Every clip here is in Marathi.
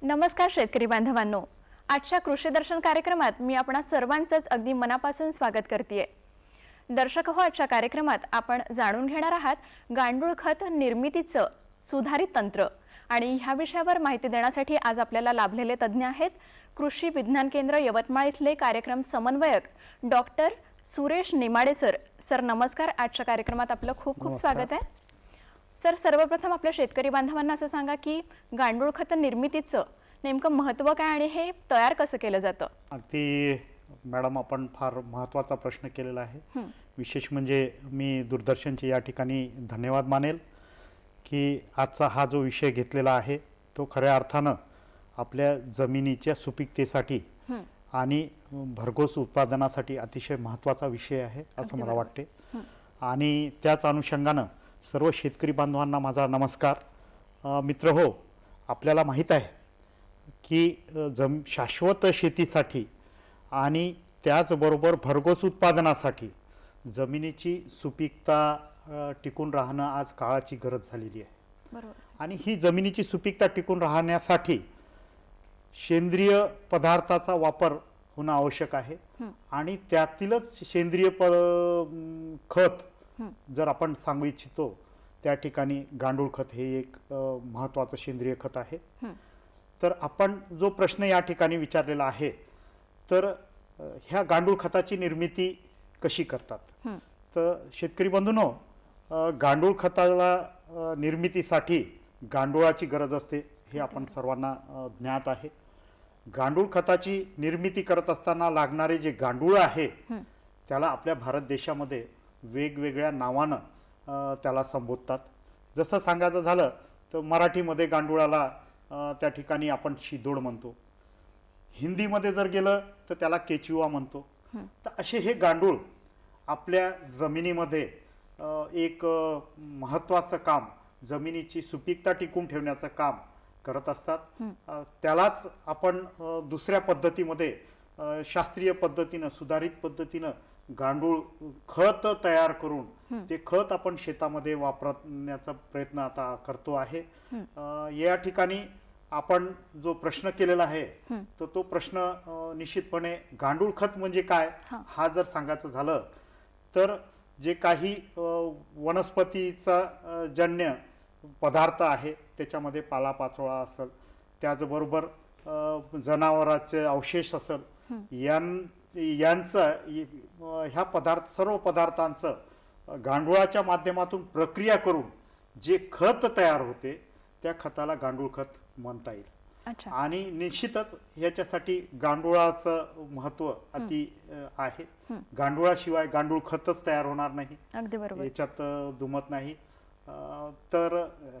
नमस्कार शेतकरी बांधवांनो, आजच्या कृषी दर्शन कार्यक्रमात मी आपणा सर्वांचंच अगदी मनापासून स्वागत करते। दर्शक हो, आजच्या कार्यक्रमात आपण जाणून घेणार आहात गांडूळ खत निर्मितीचं सुधारित तंत्र आणि ह्या विषयावर माहिती देण्यासाठी आज आपल्याला लाभलेले तज्ञ आहेत कृषी विज्ञान केंद्र यवतमाळ इथले कार्यक्रम समन्वयक डॉक्टर सुरेश निमाडे सर नमस्कार। आजच्या कार्यक्रमात आपलं खूप खूप स्वागत आहे सर। सर्वप्रथम आपल्या शेतकरी बांधवांना असं सांगा की गांडूळ खत निर्मितीचं नेमकं महत्त्व काय आणि हे तयार कसं केलं जातं? अगदी मॅडम, आपण फार महत्त्वाचा प्रश्न केलेला आहे। विशेष म्हणजे मी दूरदर्शनचे या ठिकाणी धन्यवाद मानेल की आजचा हा जो विषय घेतलेला आहे तो खऱ्या अर्थानं आपल्या जमिनीच्या सुपीकतेसाठी आणि भरघोस उत्पादनासाठी अतिशय महत्त्वाचा विषय आहे असं मला वाटते। आणि त्याच अनुषंगानं सर्व शेतकरी बांधवांना माझा नमस्कार। मित्र हो, आपल्याला माहीत आहे की शाश्वत शेतीसाठी आणि त्याचबरोबर भरघोस उत्पादनासाठी जमिनीची सुपीकता टिकून राहणं आज काळाची गरज झालेली आहे। बरोबर। आणि ही जमिनीची सुपीकता टिकून राहण्यासाठी सेंद्रिय पदार्थाचा वापर होणं आवश्यक आहे आणि त्यातीलच सेंद्रिय खत जर आपण सांगू इच्छितो त्या ठिकाणी गांडूळ खत हे एक महत्त्वाचं सेंद्रिय खत आहे। तर आपण जो प्रश्न या ठिकाणी विचारलेला आहे, तर ह्या गांडूळ खताची निर्मिती कशी करतात? तर शेतकरी बंधूंनो, गांडूळ खताला निर्मितीसाठी गांडूळाची गरज असते हे आपण सर्वांना ज्ञात आहे। गांडूळ खताची निर्मिती करत असताना लागणारे जे गांडूळ आहे त्याला आपल्या भारत देशामध्ये वेगवेगळ्या नावानं त्याला संबोधतात। जसं सांगायचं झालं तर मराठीमध्ये गांडूळाला त्या ठिकाणी आपण शिदोड म्हणतो, हिंदीमध्ये जर गेलं तर त्याला केचुआ म्हणतो। तर असे हे गांडूळ आपल्या जमिनीमध्ये एक महत्त्वाचं काम, जमिनीची सुपीकता टिकून ठेवण्याचं काम करत असतात। त्यालाच आपण दुसऱ्या पद्धतीमध्ये शास्त्रीय पद्धतीनं, सुधारित पद्धतीनं गांडूळ खत तयार करून ते खत आपण शेतामध्ये वापरण्याचा प्रयत्न आता करतो आहे। या ठिकाणी आपण जो प्रश्न केलेला आहे तर तो प्रश्न निश्चितपणे गांडूळ खत म्हणजे काय हा जर सांगायचं झालं तर जे काही वनस्पतीचा जन्य पदार्थ आहे त्याच्यामध्ये पालापाचोळा असेल, त्याचबरोबर जनावरांचे अवशेष असेल, यांचं ह्या सर्व पदार्थांचं गांडूळाच्या माध्यमातून प्रक्रिया करून जे खत तयार होते त्या खताला गांडूळ खत म्हणता येईल। आणि निश्चितच ह्याच्यासाठी गांडूळाचं महत्त्व अति आहे। गांडूळाशिवाय गांडूळ खतच तयार होणार नाही, अगदी बरोबर, याच्यात दुमत नाही। तर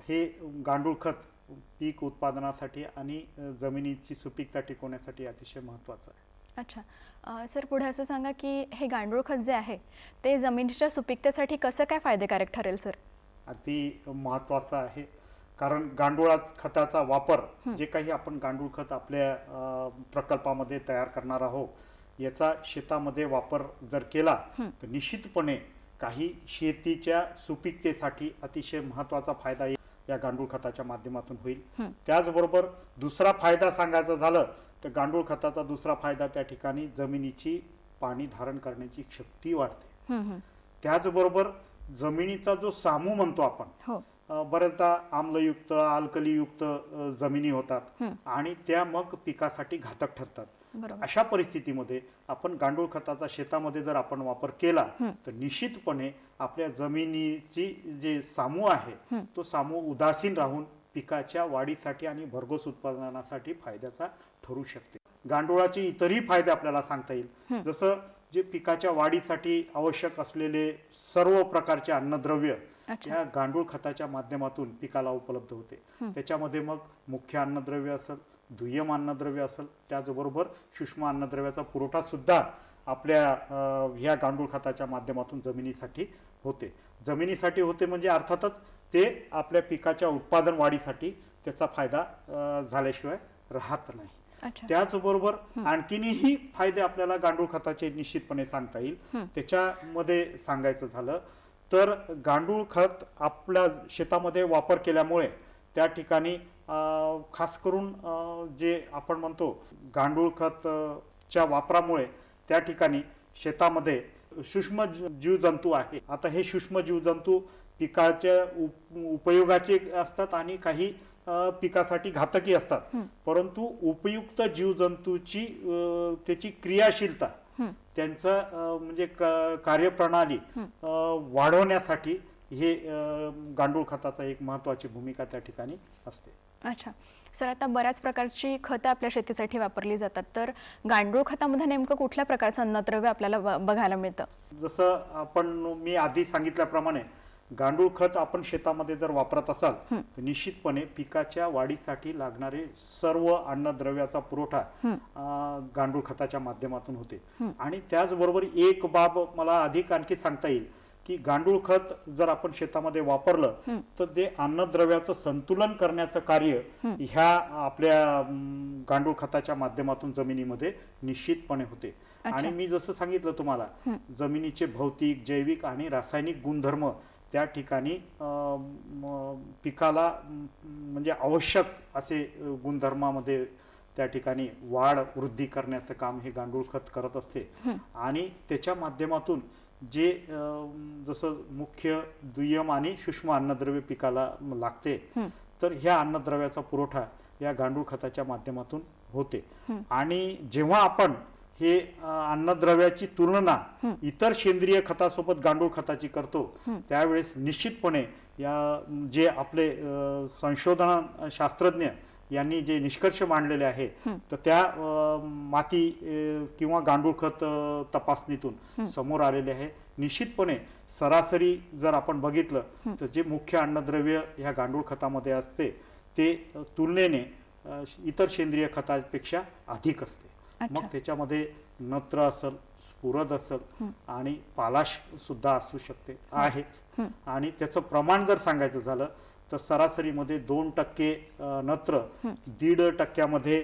हे गांडूळ खत पीक उत्पादनासाठी आणि जमिनीची सुपीकता टिकवण्यासाठी अतिशय महत्त्वाचं आहे। अच्छा सर, पुढे असं सांगा की हे गांडूळ खत जे आहे ते जमिनीच्या सुपीकतेसाठी कसं काय फायदेकारक ठरेल सर? अति महत्त्वाचं आहे, कारण गांडूळ खताचा वापर जे काही आपण गांडूळ खत आपल्या प्रकल्पामध्ये तयार करणार आहोत याचा शेतामध्ये वापर जर केला तर निश्चितपणे काही शेतीच्या सुपीकतेसाठी अतिशय महत्त्वाचा फायदा या गांडूळ खताच्या माध्यमातून होईल। त्याचबरोबर दुसरा फायदा सांगायचं झालं तर गांडूळ खताचा दुसरा फायदा त्या ठिकाणी जमिनीची पाणी धारण करण्याची शक्ती वाढते। त्याचबरोबर जमिनीचा जो सामू म्हणतो आपण, बरेचदा आम्लयुक्त अल्कलीयुक्त जमिनी होतात आणि त्या मग पिकासाठी घातक ठरतात। अशा परिस्थितीमध्ये आपण गांडूळ खताचा शेतामध्ये जर आपण वापर केला तर निश्चितपणे आपल्या जमिनीची जे सामू आहे तो सामू उदासीन राहून पिकाच्या वाढीसाठी आणि भरघोस उत्पादनासाठी फायद्याचा ठरू शकते। गांडूळाचे इतरही फायदे आपल्याला सांगता येईल, जसं जे पिकाच्या वाढीसाठी आवश्यक असलेले सर्व प्रकारचे अन्नद्रव्य या गांडूळ खताच्या माध्यमातून पिकाला उपलब्ध होते। त्याच्यामध्ये मग मुख्य अन्नद्रव्य असेल, दुय्यम अन्नद्रव्य असेल, त्याचबरोबर सूक्ष्म अन्नद्रव्याचा पुरवठा सुद्धा आपल्या ह्या गांडूळ खताच्या माध्यमातून जमिनीसाठी होते। जमिनीसाठी होते म्हणजे अर्थातच ते आपल्या पिकाच्या उत्पादन वाढीसाठी त्याचा फायदा झाल्याशिवाय राहत नाही। त्याचबरोबर आणखीनही फायदे आपल्याला गांडूळ खताचे निश्चितपणे सांगता येईल। त्याच्यामध्ये सांगायचं झालं तर गांडूळ खत आपल्या शेतामध्ये वापर केल्यामुळे त्या ठिकाणी खास करून जे आपण म्हणतो गांडूळ च्या वापरामुळे त्या ठिकाणी शेतामध्ये सूक्ष्म जीवजंतू आहे. आता हे सूक्ष्म जीवजंतू पिकाच्या उपयोगाचे असतात आणि काही पिकासाठी घातकी असतात. परंतु उपयुक्त जीवजंतूची त्याची क्रियाशीलता त्यांचं म्हणजे कार्यप्रणाली वाढवण्यासाठी हे गांडूळ खताचा एक महत्त्वाची भूमिका त्या ठिकाणी असते. अच्छा सर, आता बऱ्याच प्रकारची खतं आपल्या शेतीसाठी वापरली जातात, तर गांडूळ खतामध्ये नेमकं कुठल्या प्रकारचं अन्नद्रव्य आपल्याला बघायला मिळतं? जसं मी आधी सांगितल्याप्रमाणे गांडूळ खत आपण शेतामध्ये जर वापरत असाल तर निश्चितपणे पिकाच्या वाढीसाठी लागणारे सर्व अन्नद्रव्याचा पुरवठा गांडूळ खताच्या माध्यमातून होते. आणि त्याचबरोबर एक बाब मला अधिक आणखी सांगता येईल की गांडूळ खत जर आपण शेतामध्ये वापरलं तर ते अन्नद्रव्याचं संतुलन करण्याचं कार्य ह्या आपल्या गांडूळ खताच्या माध्यमातून जमिनीमध्ये निश्चितपणे होते. आणि मी जसं सांगितलं तुम्हाला, जमिनीचे भौतिक, जैविक आणि रासायनिक गुणधर्म त्या ठिकाणी पिकाला म्हणजे आवश्यक असे गुणधर्मामध्ये त्या ठिकाणी वाढ वृद्धी करण्याचं काम हे गांडूळ खत करत असते. आणि त्याच्या माध्यमातून जे जसं मुख्य, दुय्यम आणि सूक्ष्म अन्नद्रव्य पिकाला लागते, तर ह्या अन्नद्रव्याचा पुरवठा या गांडूळ खताच्या माध्यमातून होते. आणि जेव्हा आपण हे अन्नद्रव्याची तुलना इतर सेंद्रिय खतासोबत गांडूळ खताची करतो त्यावेळेस निश्चितपणे या जे आपले संशोधन शास्त्रज्ञ यांनी जे निष्कर्ष मांडलेले आहे तर त्या माती किंवा गांडूळ खत तपासणीतून समोर आलेले आहे. निश्चितपणे सरासरी जर आपण बघितलं तर जे मुख्य अन्नद्रव्य ह्या गांडूळ खतामध्ये असते ते तुलनेने इतर सेंद्रिय खतापेक्षा अधिक असते. मग त्याच्यामध्ये नत्र असेल, स्फुरद असेल आणि पालाश सुद्धा असू शकते आहेच. आणि त्याचं प्रमाण जर सांगायचं झालं तर सरासरीमध्ये 2% नत्र, 1.5%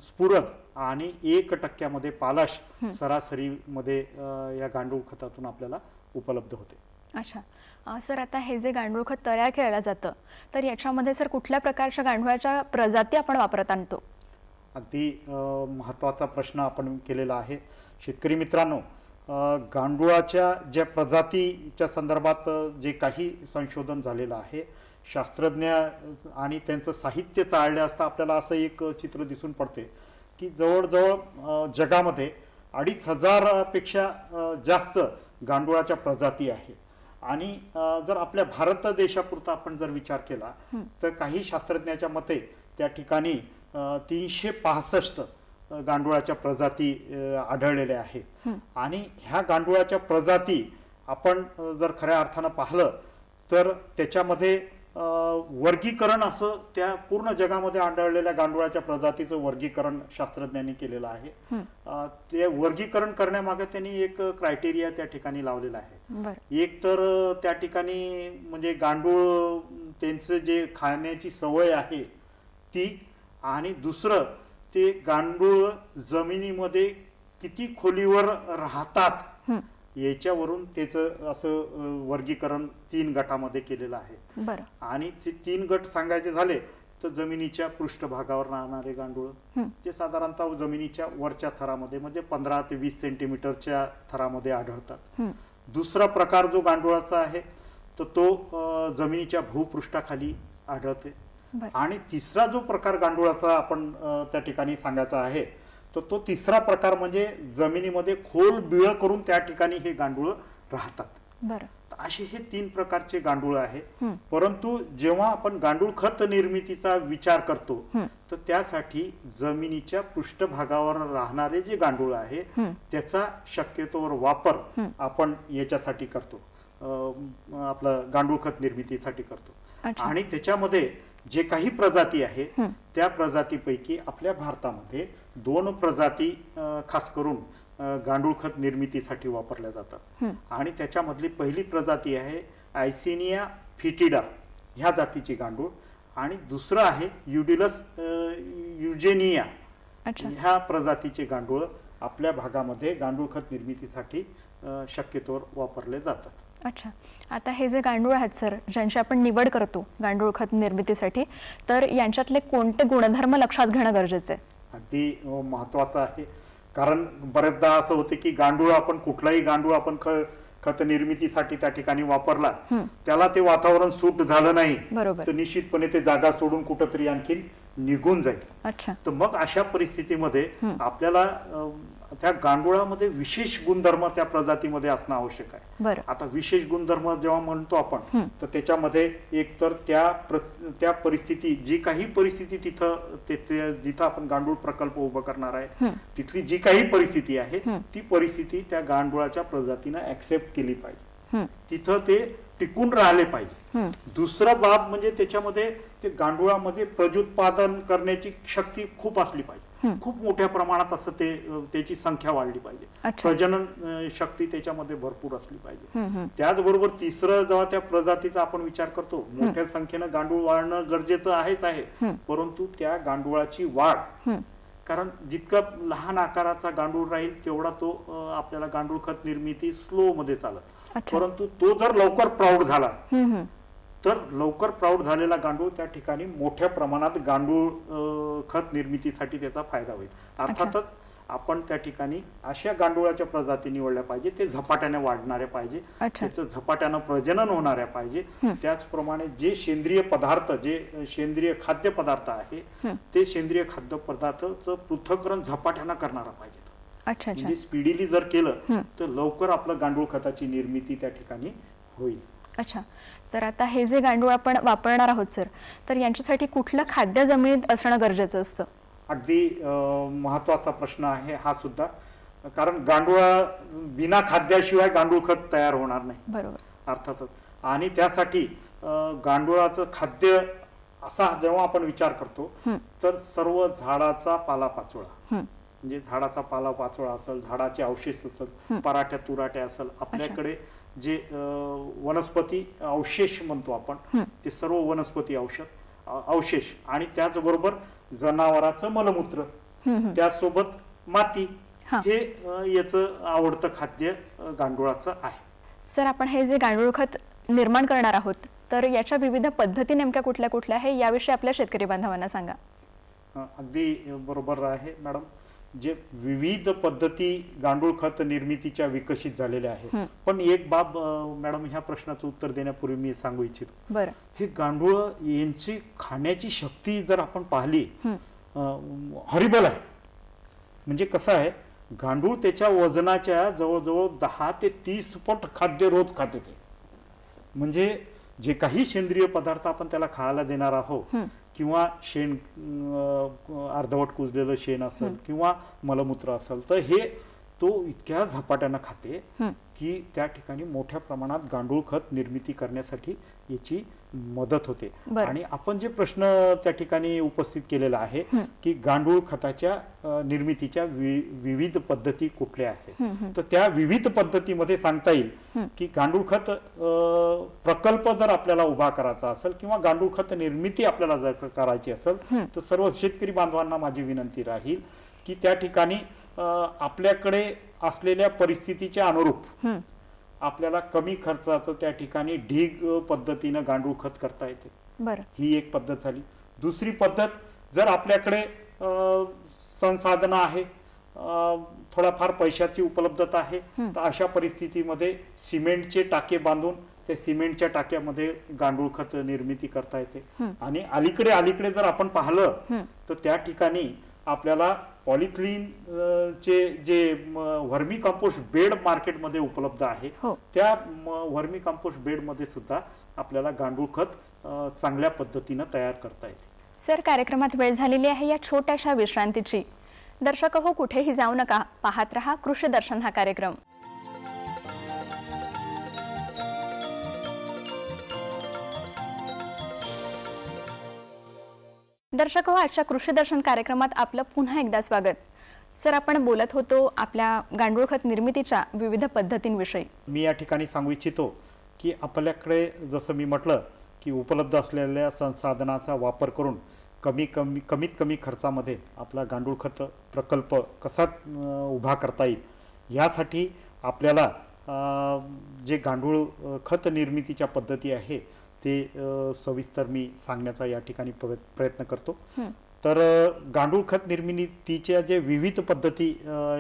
स्फुरद आणि 1% पालाश सरासरीमध्ये या गांडूळ खतातून आपल्याला उपलब्ध होते. अच्छा सर, आता हे जे गांडूळ खत तयार केलं जातं तर याच्यामध्ये सर कुठल्या प्रकारच्या गांडूळाच्या प्रजाती आपण वापरत आणतो? अगदी महत्त्वाचा प्रश्न आपण केलेला आहे. शेतकरी मित्रांनो, गांडूळाच्या ज्या प्रजातीच्या संदर्भात जे काही संशोधन झालेलं आहे, शास्त्रज्ञ आणि त्यांचं साहित्य चाळले असता आपल्याला असं एक चित्र दिसून पडते की जवळजवळ जगामध्ये 2,500 पेक्षा जास्त गांडूळाच्या प्रजाती आहे. आणि जर आपल्या भारत देशापुरता आपण जर विचार केला तर काही शास्त्रज्ञाच्या मते त्या ठिकाणी 365 गांडूळाच्या प्रजाती आढळलेल्या आहेत. आणि ह्या गांडूळाच्या प्रजाती आपण जर खऱ्या अर्थानं पाहिलं तर त्याच्यामध्ये वर्गीकरण असं त्या पूर्ण जगामध्ये आढळलेल्या गांडूळाच्या प्रजातीचं वर्गीकरण शास्त्रज्ञांनी केलेलं आहे. ते वर्गीकरण करण्यामागे त्यांनी एक क्रायटेरिया त्या ठिकाणी लावलेला आहे. एक तर त्या ठिकाणी म्हणजे गांडूळ त्यांचं जे खाण्याची सवय आहे ती, आणि दुसरं ते गांडूळ जमिनीमध्ये किती खोलीवर राहतात याच्यावरून त्याचं असं वर्गीकरण 3 गटामध्ये केलेलं आहे. आणि ते 3 गट सांगायचे झाले तर जमिनीच्या पृष्ठभागावर राहणारे गांडूळ जे साधारणतः जमिनीच्या वरच्या थरामध्ये म्हणजे 15 ते 20 सेंटीमीटरच्या थरामध्ये आढळतात. दुसरा प्रकार जो गांडूळाचा आहे तर तो जमिनीच्या भूपृष्ठाखाली आढळते. आणि तिसरा जो प्रकार गांडूळाचा आपण त्या ठिकाणी सांगायचा आहे तर तो तिसरा प्रकार म्हणजे जमिनीमध्ये खोल बिळ करून त्या ठिकाणी हे गांडूळ राहतात. असे हे 3 प्रकारचे गांडूळ आहे. परंतु जेव्हा आपण गांडूळ खत निर्मितीचा विचार करतो तर त्यासाठी जमिनीच्या पृष्ठभागावर राहणारे जे गांडूळ आहे त्याचा शक्यतोवर वापर आपण याच्यासाठी करतो, आपलं गांडूळ खत निर्मितीसाठी करतो. आणि त्याच्यामध्ये जे काही प्रजाती आहे त्या प्रजातीपैकी आपल्या भारतामध्ये 2 प्रजाती खास करून गांडूळ खत निर्मितीसाठी वापरल्या जातात. आणि त्याच्यामधली पहिली प्रजाती आहे आयसिनिया फिटिडा ह्या जातीचे गांडूळ, आणि दुसरं आहे युडिलस युजेनिया ह्या प्रजातीचे गांडूळ आपल्या भागामध्ये गांडूळ खत निर्मितीसाठी शक्यतोवर वापरले जातात. अच्छा, आता हे जे गांडूळ आहेत सर, ज्यांची आपण निवड करतो गांडूळ खत निर्मितीसाठी, तर यांच्यातले कोणते गुणधर्म लक्षात घेणं गरजेचं आहे? अगदी महत्वाचं आहे. कारण बरेचदा असं होते की गांडूळ आपण कुठलाही गांडूळ आपण खत निर्मितीसाठी त्या ठिकाणी वापरला, त्याला ते वातावरण सूट झालं नाही, बरोबर. तर निश्चितपणे ते जागा सोडून कुठंतरी आणखी निघून जाईल. अच्छा. तर मग अशा परिस्थितीमध्ये आपल्याला त्या गांडुळामध्ये विशेष गुणधर्म त्या प्रजातीमध्ये असणं आवश्यक आहे. बरं. आता विशेष गुणधर्म जेव्हा म्हणतो आपण, तर त्याच्यामध्ये एक तर त्या परिस्थिती, जी काही परिस्थिती जिथं आपण गांडूळ प्रकल्प उभा करणार आहे, तिथली जी काही परिस्थिती आहे, ती परिस्थिती त्या गांडुळाच्या प्रजातीनं ऍक्सेप्ट केली पाहिजे, तिथं ते टिकून राहिले पाहिजे. दुसरा बाब म्हणजे त्याच्यामध्ये ते गांडुळामध्ये प्रत्युत्पादन करण्याची शक्ती खूप असली पाहिजे, खूप मोठ्या प्रमाणात असं त्याची संख्या वाढली पाहिजे, प्रजनन शक्ती त्याच्यामध्ये भरपूर असली पाहिजे. त्याचबरोबर तिसरं, जेव्हा त्या प्रजातीचा आपण विचार करतो, मोठ्या संख्येनं गांडूळ वाढणं गरजेचं आहेच आहे, परंतु त्या गांडुळाची वाढ, कारण जितका लहान आकाराचा गांडूळ राहील तेवढा तो आपल्याला गांडूळ खत निर्मिती स्लो मध्ये चालत. परंतु तो जर लवकर प्रौढ झाला, तर लवकर प्रौढ झालेला गांडूळ त्या ठिकाणी मोठ्या प्रमाणात गांडूळ खत निर्मितीसाठी त्याचा फायदा होईल. अर्थातच आपण त्या ठिकाणी अशा गांडुळाच्या प्रजाती निवडल्या पाहिजे, ते झपाट्याने वाढणाऱ्या पाहिजे, त्याचं झपाट्यानं प्रजनन होणाऱ्या पाहिजे. त्याचप्रमाणे जे सेंद्रिय पदार्थ, जे सेंद्रिय खाद्य पदार्थ आहे, ते सेंद्रिय खाद्य पदार्थाचं पृथक्करण झपाट्यानं करणारा पाहिजे. म्हणजे स्पीडीली जर केलं तर लवकर आपलं गांडूळ खताची निर्मिती त्या ठिकाणी होईल. अच्छा, तर आता हे जे गांडूळ आपण वापरणार आहोत सर, तर यांच्यासाठी कुठलं खाद्य जमिनीत असणं गरजेचं असतं? अगदी महत्वाचा प्रश्न आहे हा सुद्धा, कारण गांडूळा बिना खाद्याशिवाय गांडूळ खत तयार होणार नाही. बरोबर. अर्थातच. आणि त्यासाठी गांडुळाचं खाद्य असा जेव्हा आपण विचार करतो, तर सर्व झाडाचा पालापाचोळा, म्हणजे झाडाचा पालापाचोळा असेल, झाडाचे अवशेष असेल, पराठ्या तुराट्या असेल, आपल्याकडे जे वनस्पती अवशेष म्हणतो आपण, ते सर्व वनस्पती अवशेष, आणि त्याचबरोबर जनावराचं मलमूत्र, त्यासोबत माती, हे याचं आवडतं खाद्य गांडुळाचं आहे. सर, आपण हे जे गांडूळ खत निर्माण करणार आहोत, तर याच्या विविध पद्धती नेमक्या कुठल्या कुठल्या आहे, याविषयी आपल्या शेतकरी बांधवांना सांगा. अगदी बरोबर आहे मॅडम. जे विविध पद्धती गांडूळ खत निर्मितीच्या विकसित झालेल्या आहेत, पण एक बाब मॅडम ह्या प्रश्नाचं उत्तर देण्यापूर्वी मी सांगू इच्छितो. बरं. हे गांडूळ यांची खाण्याची शक्ती जर आपण पाहिली, हॉरिबल आहे. म्हणजे कसं आहे, गांडूळ त्याच्या वजनाच्या जवळजवळ 10 ते 30 पट खाद्य रोज खाते ते. म्हणजे जे काही सेंद्रिय पदार्थ आपण त्याला खायला देणार आहोत, किंवा शेण, अर्धवट कुजलेलं शेण असेल किंवा मलमूत्र असेल, तर हे तो इतक्या झपाट्यानं खाते की त्या ठिकाणी मोठ्या प्रमाणात गांडूळ खत निर्मिती करण्यासाठी याची मदत होते. आणि आपण जे प्रश्न त्या ठिकाणी उपस्थित केलेला आहे की गांडूळ खताच्या निर्मितीच्या विविध पद्धती कुठल्या आहेत, तर त्या विविध पद्धतीमध्ये सांगता येईल की गांडूळ खत प्रकल्प जर आपल्याला उभा करायचा असेल किंवा गांडूळ खत निर्मिती आपल्याला जर करायची असेल, तर सर्व शेतकरी बांधवांना माझी विनंती राहील की त्या ठिकाणी आपल्याकडे असलेल्या परिस्थितीच्या अनुरूप आपल्याला कमी खर्चाचं त्या ठिकाणी ढीग पद्धतीनं गांडूळ खत करता येते. बरं. ही एक पद्धत झाली. दुसरी पद्धत, जर आपल्याकडे संसाधनं आहे, थोडाफार पैशाची उपलब्धता आहे, तर अशा परिस्थितीमध्ये सिमेंटचे टाके बांधून त्या सिमेंटच्या टाक्यामध्ये गांडूळ खत निर्मिती करता येते. आणि अलीकडे जर आपण पाहिलं, तर त्या ठिकाणी आपल्याला पॉलिथिलीन चे जे व्हर्मी कंपोस्ट बेड मार्केटमध्ये उपलब्ध आहे, त्या व्हर्मी कंपोस्ट बेड मध्ये सुद्धा आपल्याला गांडूळ खत चांगल्या पद्धतीनं तयार करता येते. सर, कार्यक्रमात वेळ झालेली आहे या छोट्याशा विश्रांतीची. दर्शक हो, कुठेही जाऊ नका, पाहत रहा कृषी दर्शन हा कार्यक्रम. दर्शक हो, आजच्या कृषी दर्शन कार्यक्रमात आपलं पुन्हा एकदा स्वागत. सर, आपण बोलत होतो आपल्या गांडूळ खत निर्मितीच्या विविध पद्धतींविषयी. मी या ठिकाणी सांगू इच्छितो की आपल्याकडे जसं मी म्हटलं की उपलब्ध असलेल्या संसाधनाचा वापर करून कमीत कमी खर्चामध्ये आपला गांडूळ खत प्रकल्प कसा उभा करता येईल, यासाठी आपल्याला जे गांडूळ खत निर्मितीच्या पद्धती आहे ते सविस्तर मी सांगण्याचा या ठिकाणी प्रयत्न करतो. तर गांडूळ खत निर्मितीच्या जे विविध पद्धती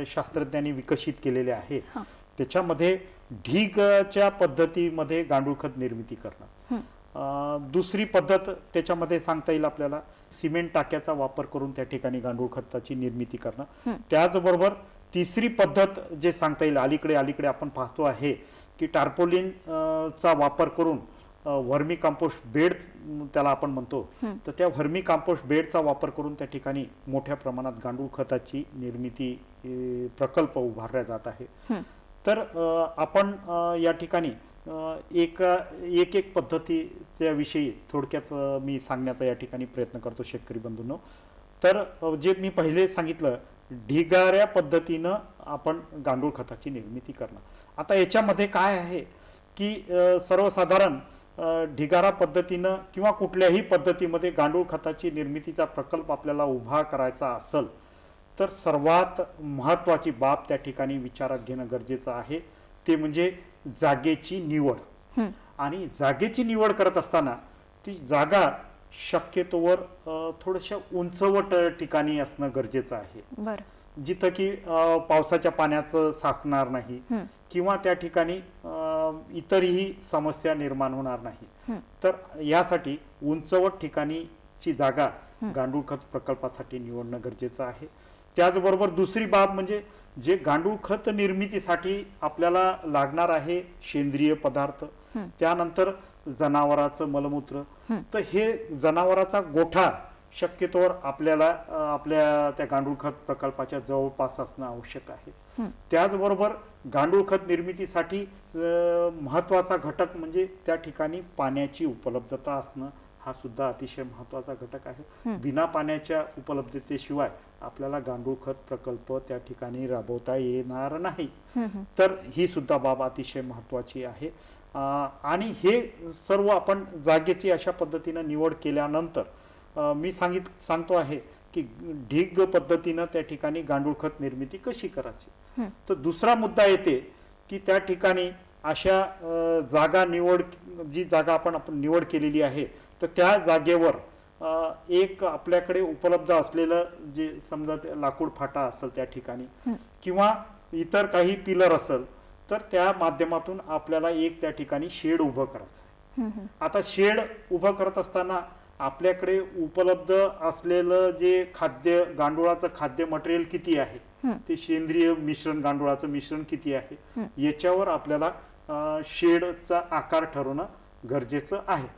शास्त्रज्ञांनी विकसित केलेल्या आहेत त्याच्यामध्ये ढीगच्या पद्धतीमध्ये गांडूळ खत निर्मिती करणं, दुसरी पद्धत त्याच्यामध्ये सांगता येईल आपल्याला सिमेंट टाक्याचा वापर करून त्या ठिकाणी गांडूळ खताची निर्मिती करणं. त्याचबरोबर तिसरी पद्धत जे सांगता येईल अलीकडे आपण पाहतो आहे की टार्पोलिन चा वापर करून व्हर्मी कंपोस्ट बेड त्याला आपण म्हणतो, तर त्या व्हर्मी कंपोस्ट बेडचा वापर करून त्या ठिकाणी मोठ्या प्रमाणात गांडूळ खताची निर्मिती प्रकल्प उभारल्या जात आहे. तर आपण या ठिकाणी एक पद्धतीच्या विषयी थोडक्यात मी सांगण्याचा या ठिकाणी प्रयत्न करतो शेतकरी बंधूंनो. तर जे मी पहिले सांगितलं ढिगाऱ्या पद्धतीनं आपण गांडूळ खताची निर्मिती करणं. आता याच्यामध्ये काय आहे की सर्वसाधारण ढिगारा पद्धतीनं किंवा कुठल्याही पद्धतीमध्ये गांडूळ खताची निर्मितीचा प्रकल्प आपल्याला उभा करायचा असेल तर सर्वात महत्त्वाची बाब त्या ठिकाणी विचारात घेणं गरजेचं आहे ते म्हणजे जागेची निवड. आणि जागेची निवड करत असताना ती जागा शक्यतोवर थोड्याशा उंचवट ठिकाणी असणं गरजेचं आहे, जिथं की पावसाच्या पाण्याचं साचणार नाही किंवा त्या ठिकाणी इतरही समस्या निर्माण होणार नाही. तर यासाठी उंचवट ठिकाणीची जागा गांडूळ खत प्रकल्पासाठी निवडणं गरजेचं आहे. त्याचबरोबर दुसरी बाब म्हणजे जे गांडूळ खत निर्मितीसाठी आपल्याला लागणार आहे सेंद्रिय पदार्थ, त्यानंतर जनावराचं मलमूत्र, तर हे जनावराचा गोठा शक्यतोवर आपल्याला आपल्या त्या गांडूळ खत प्रकल्पाच्या जवळपास असणं आवश्यक आहे. त्याचबरोबर गांडूळ खत निर्मितीसाठी महत्वाचा घटक म्हणजे त्या ठिकाणी पाण्याची उपलब्धता असणं हा सुद्धा अतिशय महत्वाचा घटक आहे. बिना पाण्याच्या उपलब्धतेशिवाय आपल्याला गांडूळ खत प्रकल्प त्या ठिकाणी राबवता येणार नाही. तर ही सुद्धा बाब अतिशय महत्वाची आहे. आणि हे सर्व आपण जागेची अशा पद्धतीनं निवड केल्यानंतर मी सांगतो आहे की ढीग पद्धतीनं त्या ठिकाणी गांडूळ खत निर्मिती कशी करायची. तर दुसरा मुद्दा येते की त्या ठिकाणी अशा जागा निवड जी जागा आपण निवड केलेली आहे तर त्या जागेवर एक आपल्याकडे उपलब्ध असलेलं जे समजा लाकूड फाटा असेल त्या ठिकाणी किंवा इतर काही पिलर असेल तर त्या माध्यमातून आपल्याला एक त्या ठिकाणी शेड उभं करायचं. आता शेड उभं करत असताना आपल्याकडे उपलब्ध असलेलं जे खाद्य गांडुळाचं खाद्य मटेरियल किती आहे, ते सेंद्रिय मिश्रण गांडुळाचं मिश्रण किती आहे याच्यावर आपल्याला शेडचा आकार ठरवणं गरजेचं आहे.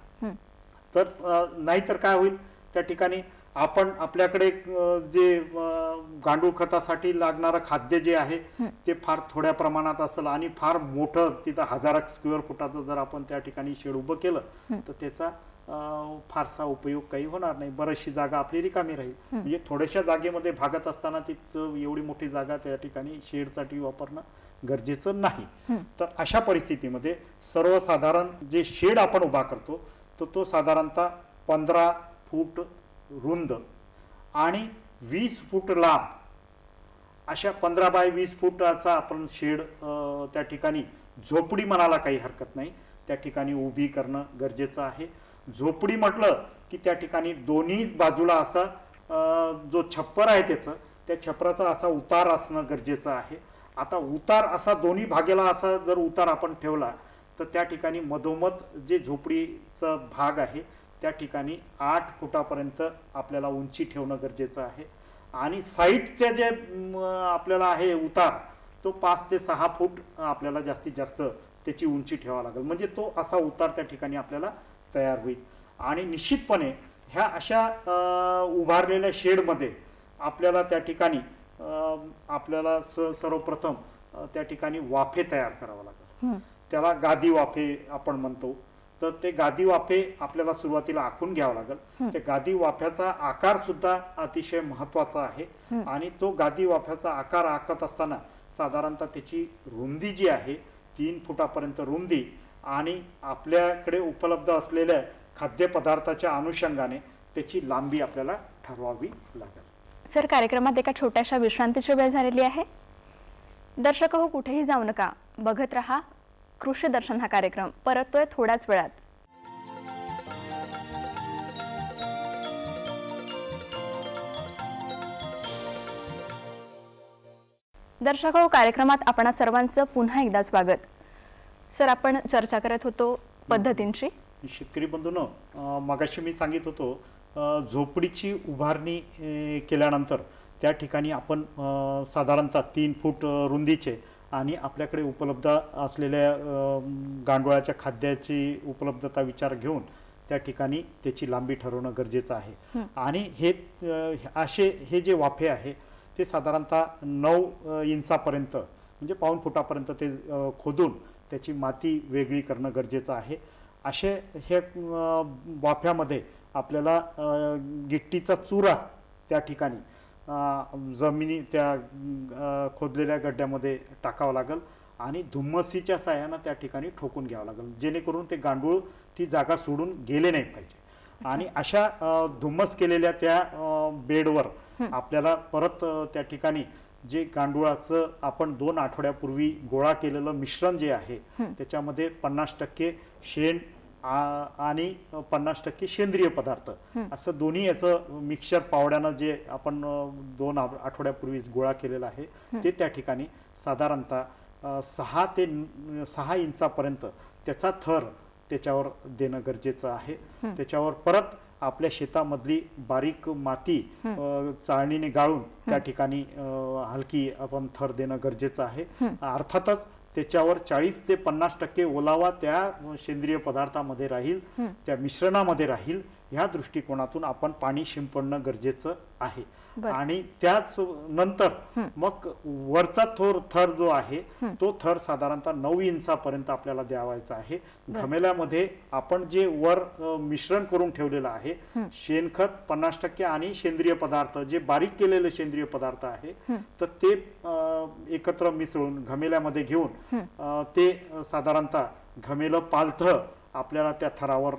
तर नाहीतर काय होईल त्या ठिकाणी आपण आपल्याकडे जे गांडूळ खतासाठी लागणारं खाद्य जे आहे ते फार थोड्या प्रमाणात असेल आणि फार मोठं तिथं 1000 स्क्वेअर फुटाचं जर आपण त्या ठिकाणी शेड उभं केलं तर त्याचा फारसा उपयोग काही होणार नाही. बरीचशी जागा आपली रिकामी राहील. म्हणजे थोड्याशा जागेमध्ये भागत असताना तिथं एवढी मोठी जागा त्या ठिकाणी शेडसाठी वापरणं गरजेचं नाही. तर अशा परिस्थितीमध्ये सर्वसाधारण जे शेड आपण उभा करतो तर तो साधारणतः 15 फूट रुंद आणि 20 फूट लांब अशा 15 बाय 20 फुटाचा आपण शेड त्या ठिकाणी झोपडी म्हणायला काही हरकत नाही त्या ठिकाणी उभी करणं गरजेचं आहे. झोपडी म्हटलं की त्या ठिकाणी दोन्ही बाजूला असा जो छप्पर आहे त्या छपराचा असा उतार असणं गरजेचं आहे. आता उतार असा दोन्ही भागेला असा जर उतार आपण ठेवला तर त्या ठिकाणी मधोमध जे झोपडीचा भाग आहे त्या ठिकाणी 8 फुटापर्यंत आपल्याला उंची ठेवणं गरजेचं आहे. आणि साईडचे जे आपल्याला आहे उतार तो 5 ते 6 फूट आपल्याला जास्तीत जास्त त्याची उंची ठेवावी लागेल. म्हणजे तो असा उतार त्या ठिकाणी आपल्याला तयार होईल. आणि निश्चितपणे ह्या अशा उभारलेल्या शेडमध्ये आपल्याला त्या ठिकाणी आपल्याला सर्वप्रथम त्या ठिकाणी वाफे तयार करावं लागेल. त्याला गादी वाफे आपण म्हणतो. तर ते गादी वाफे आपल्याला सुरुवातीला आखून घ्यावं लागेल. त्या गादी वाफ्याचा आकार सुद्धा अतिशय महत्वाचा आहे. आणि तो गादी वाफ्याचा आकार आखत असताना साधारणतः त्याची रुंदी जी आहे 3 फुटापर्यंत रुंदी आणि आपल्याकडे उपलब्ध असलेल्या खाद्यपदार्थाच्या अनुषंगाने त्याची लांबी आपल्याला ठरवावी लागेल. सर, कार्यक्रमात एका छोट्याशा विश्रांतीची वेळ झालेली आहे. दर्शक हो, कुठेही जाऊ नका, बघत रहा कृषी दर्शन हा कार्यक्रम परततोय थोड्याच वेळात. दर्शक हो, कार्यक्रमात आपणा सर्वांचं पुन्हा एकदा स्वागत. सर, आपण चर्चा करत होतो पद्धतींची. शेतकरी बंधूंनो, मगाशी मी सांगित होतो झोपडीची उभारणी केल्यानंतर त्या ठिकाणी आपण साधारणतः 3 फूट रुंदीचे आणि आपल्याकडे उपलब्ध असलेल्या गांडुळाच्या खाद्याची उपलब्धता विचार घेऊन त्या ठिकाणी त्याची लांबी ठरवणं गरजेचं आहे. आणि हे जे वाफे आहे ते साधारणतः 9 इंचापर्यंत म्हणजे पाऊण फुटापर्यंत ते खोदून त्याची माती वेगळी करणं गरजेचं आहे. हे वाफ्यामध्ये आपल्याला गिट्टीचा चुरा त्या ठिकाणी त्या खोदलेल्या गड्ड्यामध्ये टाकावं लागेल आणि धुम्मसीच्या साह्यानं त्या ठिकाणी ठोकून घ्यावं लागेल, जेणेकरून ते गांडूळ ती जागा सोडून गेले नाही पाहिजे. आणि अशा धुम्मस केलेल्या त्या बेडवर आपल्याला परत त्या ठिकाणी जे गांडुळाचं आपण 2 आठवड्यापूर्वी गोळा केलेलं मिश्रण जे आहे त्याच्यामध्ये 50% शेण आणि 50% सेंद्रिय पदार्थ असं दोन्ही याचं मिक्सचर पावड्यानं जे आपण 2 आठवड्यापूर्वी गोळा केलेला आहे ते त्या ठिकाणी साधारणतः 6 इंचापर्यंत त्याचा थर त्याच्यावर देणं गरजेचं आहे. त्याच्यावर परत आपल्या शेतामधली बारीक माती चाळणीने गाळून त्या ठिकाणी हलकी आपण थर देणं गरजेचं आहे. अर्थातच त्याच्यावर 40 ते 50% ओलावा त्या सेंद्रिय पदार्थामध्ये राहील, त्या मिश्रणामध्ये राहील. ह्या दृष्टिकोनातून आपण पाणी शिंपडणं गरजेचं आहे. आणि त्याच नंतर मग वरचा थर जो आहे तो थर साधारणतः 9 इंचापर्यंत आपल्याला द्यावायचा आहे. घमेल्यामध्ये आपण जे वर मिश्रण करून ठेवलेलं आहे शेणखत 50% आणि सेंद्रिय पदार्थ जे बारीक केलेले सेंद्रिय पदार्थ आहे तर ते एकत्र मिसळून घमेल्यामध्ये घेऊन ते साधारणतः घमेलं पालथं आपल्याला त्या थरावर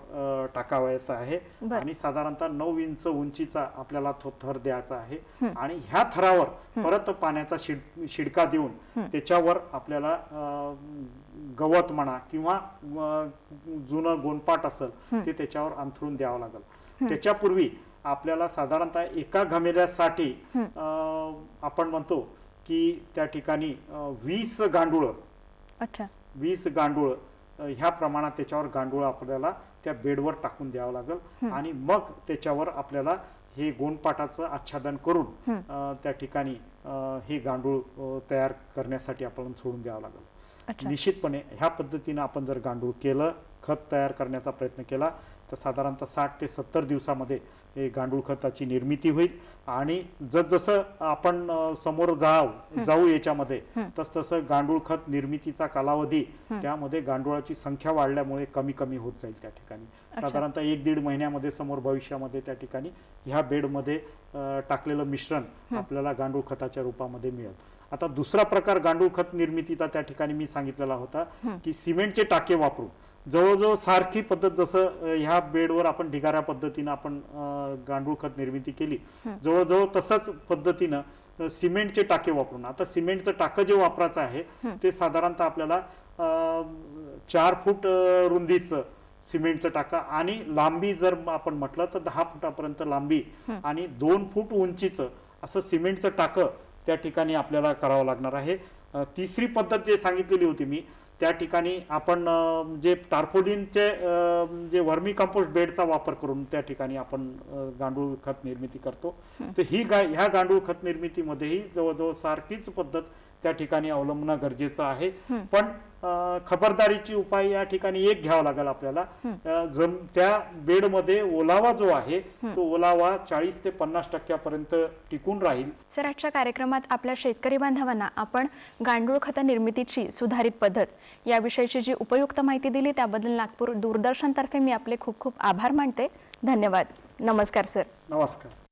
टाकावायचा आहे. आणि साधारणतः 9 इंच उंचीचा आपल्याला तो थर द्यायचा आहे. आणि ह्या थरावर परत पाण्याचा शिडका देऊन त्याच्यावर आपल्याला गवत म्हणा किंवा जुनं गोनपाट असेल ते त्याच्यावर अंथरून द्यावं लागेल. त्याच्यापूर्वी आपल्याला साधारणतः एका घमेल्यासाठी आपण म्हणतो की त्या ठिकाणी 20 गांडूळ 20 गांडूळ ह्या प्रमाणात त्याच्यावर गांडूळ आपल्याला त्या बेडवर टाकून द्यावं लागेल. आणि मग त्याच्यावर आपल्याला हे गोनपाटाचं आच्छादन करून त्या ठिकाणी हे गांडूळ तयार करण्यासाठी आपण सोडून द्यावं लागेल. निश्चितपणे ह्या पद्धतीने आपण जर गांडूळ केलं, खत तयार करण्याचा प्रयत्न केला तर साधारणतः 60 ते 70 दिवसामध्ये हे गांडूळ खताची निर्मिती होईल. आणि जसजसं आपण समोर जाऊ याच्यामध्ये तसतसं गांडूळ खत निर्मितीचा कालावधी त्यामध्ये गांडुळाची संख्या वाढल्यामुळे कमी होत जाईल. त्या ठिकाणी साधारणतः 1-1.5 महिन्यामध्ये समोर भविष्यामध्ये त्या ठिकाणी ह्या बेडमध्ये टाकलेलं मिश्रण आपल्याला गांडूळ खताच्या रूपामध्ये मिळेल. आता दुसरा प्रकार गांडूळ खत निर्मितीचा त्या ठिकाणी मी सांगितलेला होता की सिमेंटचे टाके वापरून जवळजवळ सारखी पद्धत, जसं ह्या बेडवर आपण ढिगाऱ्या पद्धतीनं आपण गांडूळ खत निर्मिती केली, जवळजवळ तसंच पद्धतीनं सिमेंटचे टाके वापरून. आता सिमेंटचं टाकं जे वापरायचं आहे ते साधारणतः आपल्याला 4 फूट रुंदीचं सिमेंटचं टाका आणि लांबी जर आपण म्हटलं तर 10 फुटापर्यंत लांबी आणि 2 फूट उंचीचं असं सिमेंटचं टाकं त्या ठिकाणी आपल्याला करावं लागणार आहे. तिसरी पद्धत जे सांगितलेली होती मी त्या ठिकाणी आपण जे टार्पोलिनचे जे वर्मी कंपोस्ट बेडचा वापर करून त्या ठिकाणी आपण गांडूळ खत निर्मिती करतो. तर ह्या गांडूळ खत निर्मितीमध्येही जवळजवळ सारखीच पद्धत त्या ठिकाणी अवलंबणं गरजेचं आहे. पण खबरदारीची उपाय या ठिकाणी एक घ्यावा लागेल आपल्याला. त्या बेडमध्ये ओलावा जो आहे तो ओलावा 40 ते 50% टिकून राहील. सर, आजच्या कार्यक्रमात आपल्या शेतकरी बांधवांना आपण गांडूळ खत निर्मितीची सुधारित पद्धत याविषयीची जी उपयुक्त माहिती दिली त्याबद्दल नागपूर दूरदर्शनतर्फे मी आपले खूप खूप आभार मानते. धन्यवाद. नमस्कार सर. नमस्कार.